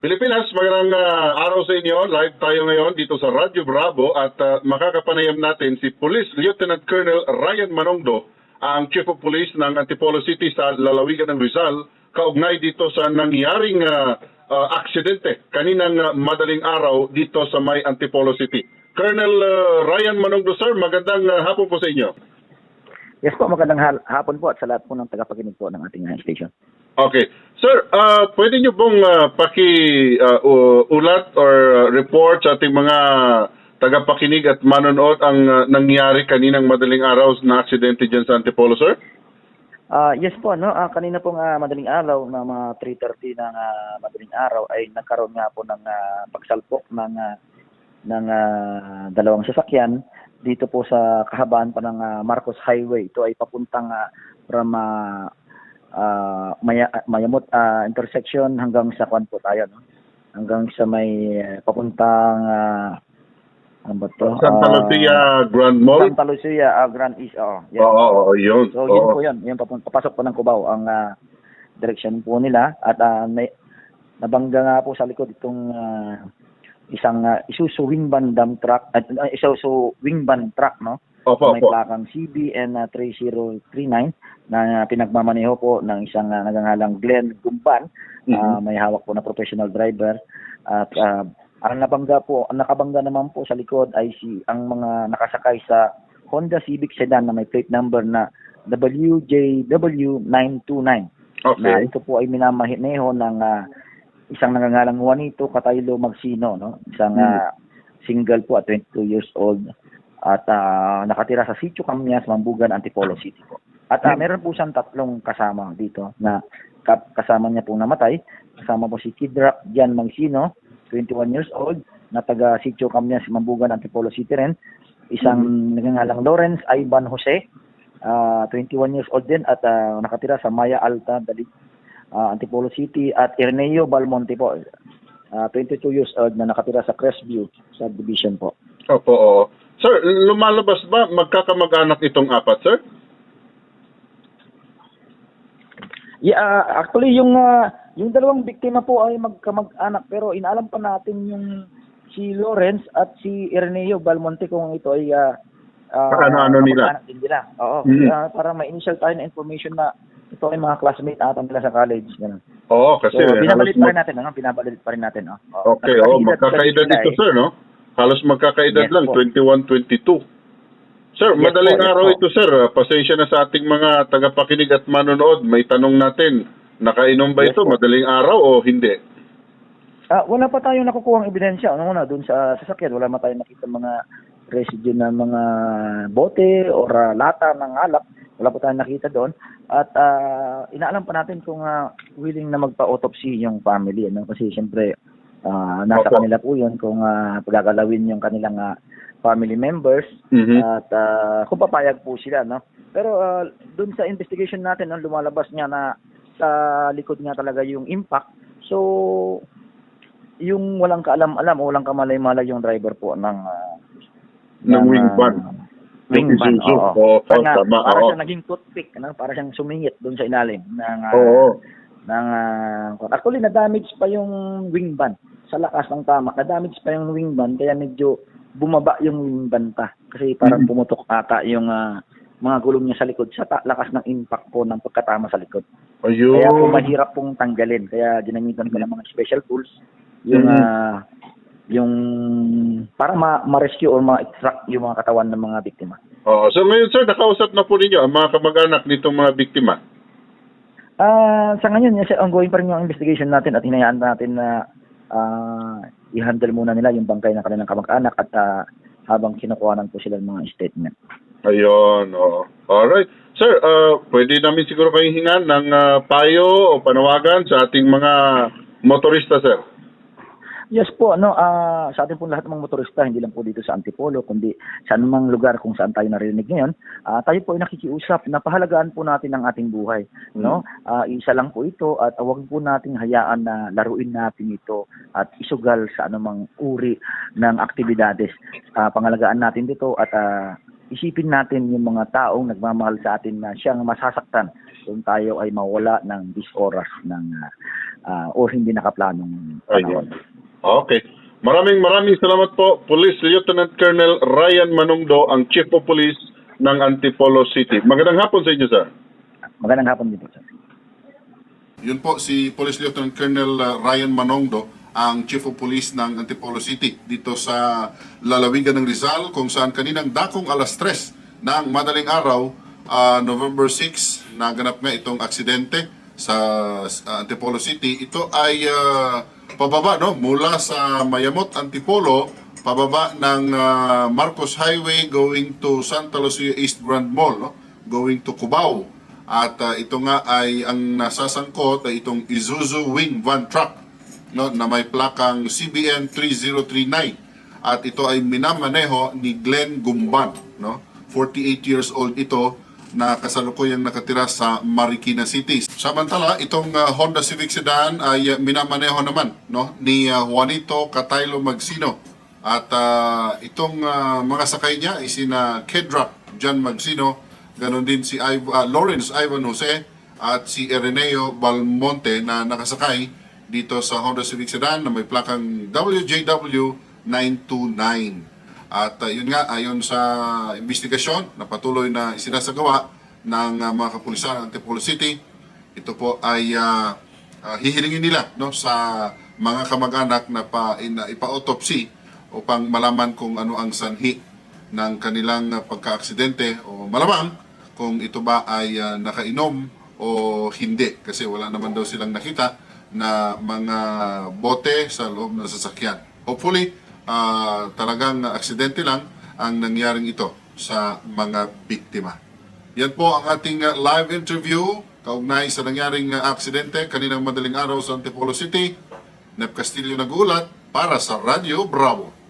Pilipinas, magandang araw sa inyo. Live tayo ngayon dito sa Radyo Bravo at makakapanayam natin si Police Lieutenant Colonel Ryan Manongdo, ang Chief of Police ng Antipolo City sa lalawigan ng Rizal, kaugnay dito sa nangyaring aksidente kaninang madaling araw dito sa may Antipolo City. Colonel Ryan Manongdo, sir, magandang hapon po sa inyo. Yes po, magandang hapon po at sa lahat po ng tagapakinig po ng ating station. Okay. Sir, pwede nyo pong ulat or report sa ating mga tagapakinig at manonood ang nangyari kaninang madaling araw na aksidente dyan sa Antipolo, sir? Yes po, no? Kanina pong madaling araw, na mga 3:30 ng madaling araw, ay nagkaroon nga po ng pagsalpok ng dalawang sasakyan dito po sa kahabaan pa ng Marcos Highway. Ito ay papuntang from Mayamot intersection hanggang sa Kwan po tayo, no? Hanggang sa may papuntang ano ba to? Santa Lucia Grand Mall? Santa Lucia Grand East, yan. Oo, yun. So yun po yun, papasok po ng Cubao ang direction po nila at nabangga nga po sa likod itong isang Isuzu Wingman dump truck at Isuzu Wingman truck, no? Opo, may plakang CBN 3039 na pinagmamaneho po ng isang nagangalang Glenn Gumban. May hawak po na professional driver at ang nakabangga naman po sa likod ay ang mga nakasakay sa Honda Civic sedan na may plate number na WJW929. Okay. Na ito po ay minamaneho ng isang nagangalang Juanito Cataylo Magsino, no? Isang single po at 22 years old at nakatira sa Sitio Camñas, Mambugan, Antipolo City po. At meron po siyang tatlong kasama dito na kasama niya pong namatay. Kasama po si Kidrak Jan Magsino, 21 years old, na taga Sitio Camñas, Mambugan, Antipolo City rin. Isang nagangalang Lawrence Ivan Jose, 21 years old din at nakatira sa Maya Alta, Dalig, Antipolo City, at Erneo Balmonte po, 22 years old, na nakatira sa Crestview subdivision po. Opo, oo. Sir, lumalabas ba magkakamag-anak itong apat, sir? Yeah, actually yung dalawang biktima po ay magkamag-anak, pero inaalam pa natin yung si Lawrence at si Erneo Balmonte kung ito ay ano nila? Din nila. Oo, para may initial tayo na information na ito ay mga classmate ata nila sa college. Ganun. Oo, kasi so, binabalit pa rin natin. Binabalit pa rin natin. Okay, magkakaedad dito, sir, no? Halos magkakaedad lang, po. 21, 22. Sir, madaling araw ito, sir. Pasensya na sa ating mga tagapakinig at manonood. May tanong natin, nakainom ba ito madaling araw o hindi? Wala pa tayong nakukuhang ebidensya. Una, doon sa sasakyan, wala pa tayong nakita mga residue ng mga bote or lata ng alak. Wala pa tayong nakita doon. At inaalam pa natin kung willing na magpa-autopsy yung family. Ano? Kasi siyempre, nasa kanila po yun kung pagagalawin yung kanilang family members at kung papayag po sila, no? Pero doon sa investigation natin, lumalabas nga na sa likod nga talaga yung impact. So yung walang kaalam-alam o walang kamalay-malay yung driver po ng wingman. Wingman, oo. Para siya naging toothpick, no? Para siyang sumingit doon sa ilalim ng actually na-damage pa yung wingman sa lakas ng tama. Na-damage pa yung wingman kaya medyo bumaba yung wingman pa kasi parang pumutok ata yung mga gulong niya sa likod sa lakas ng impact po ng pagkatama sa likod. Ayun. Kaya po mahirap pong tanggalin. Kaya ginamitan ko ng mga special tools yung para ma-rescue or ma-extract yung mga katawan ng mga biktima. So ngayon, sir, nakausap na po ninyo ang mga kamag-anak nitong mga biktima? Sa ngayon, ongoing pa rin yung investigation natin at hinayaan natin na i-handle muna nila yung bangkay ng kanilang kamag-anak at habang kinukuhanan po sila ng mga statement. Ayun, oo. Alright. Sir, pwede namin siguro kayong hingan ng payo o panawagan sa ating mga motorista, sir? Yes po, sa atin po lahat ng mga motorista, hindi lang po dito sa Antipolo, kundi sa anumang lugar kung saan tayo narinig ngayon, tayo po ay nakikiusap na pahalagaan po natin ang ating buhay. No? Isa lang po ito at huwag po nating hayaan na laruin natin ito at isugal sa anumang uri ng aktibidades. Pangalagaan natin dito at isipin natin yung mga taong nagmamahal sa atin na siyang masasaktan kung tayo ay mawala ng 10 oras ng o hindi nakaplanong panahon. Okay. Maraming salamat po, Police Lieutenant Colonel Ryan Manongdo, ang Chief of Police ng Antipolo City. Magandang hapon sa inyo, sir. Magandang hapon din po, sir. Yun po si Police Lieutenant Colonel Ryan Manongdo, ang Chief of Police ng Antipolo City dito sa lalawigan ng Rizal, kung saan kaninang dakong alas 3 ng madaling araw, November 6, naganap nga itong aksidente sa Antipolo City. Ito ay pababa, no, mula sa Mayamot, Antipolo, pababa ng Marcos Highway going to Santa Lucia East Grand Mall, no, going to Cubao. At ito nga ay ang nasasangkot ay itong Isuzu Wing Van Truck, no, na may plakang CBN 3039. At ito ay minamaneho ni Glenn Gumban, no, 48 years old ito, na kasalukuyang nakatira sa Marikina City. Samantala, itong Honda Civic Sedan ay minamaneho naman, no, ni Juanito Cataylo Magsino. At itong mga sakay niya ay sina Kedrak John Magsino, ganon din si Lawrence Ivan Jose at si Ireneo Balmonte na nakasakay dito sa Honda Civic Sedan na may plakang WJW 929. At yun nga, ayon sa investigasyon na patuloy na isinasagawa ng mga kapulisan ng Antipolo City, ito po ay hihilingin nila, no, sa mga kamag-anak na ipa-autopsy upang malaman kung ano ang sanhi ng kanilang pagka-aksidente, o malamang kung ito ba ay nakainom o hindi, kasi wala naman daw silang nakita na mga bote sa loob ng sasakyan. Hopefully, talagang aksidente lang ang nangyaring ito sa mga biktima. Yan po ang ating live interview kaugnay sa nangyaring aksidente kaninang madaling araw sa Antipolo City. Nep Castillo nag-uulat para sa Radyo Bravo.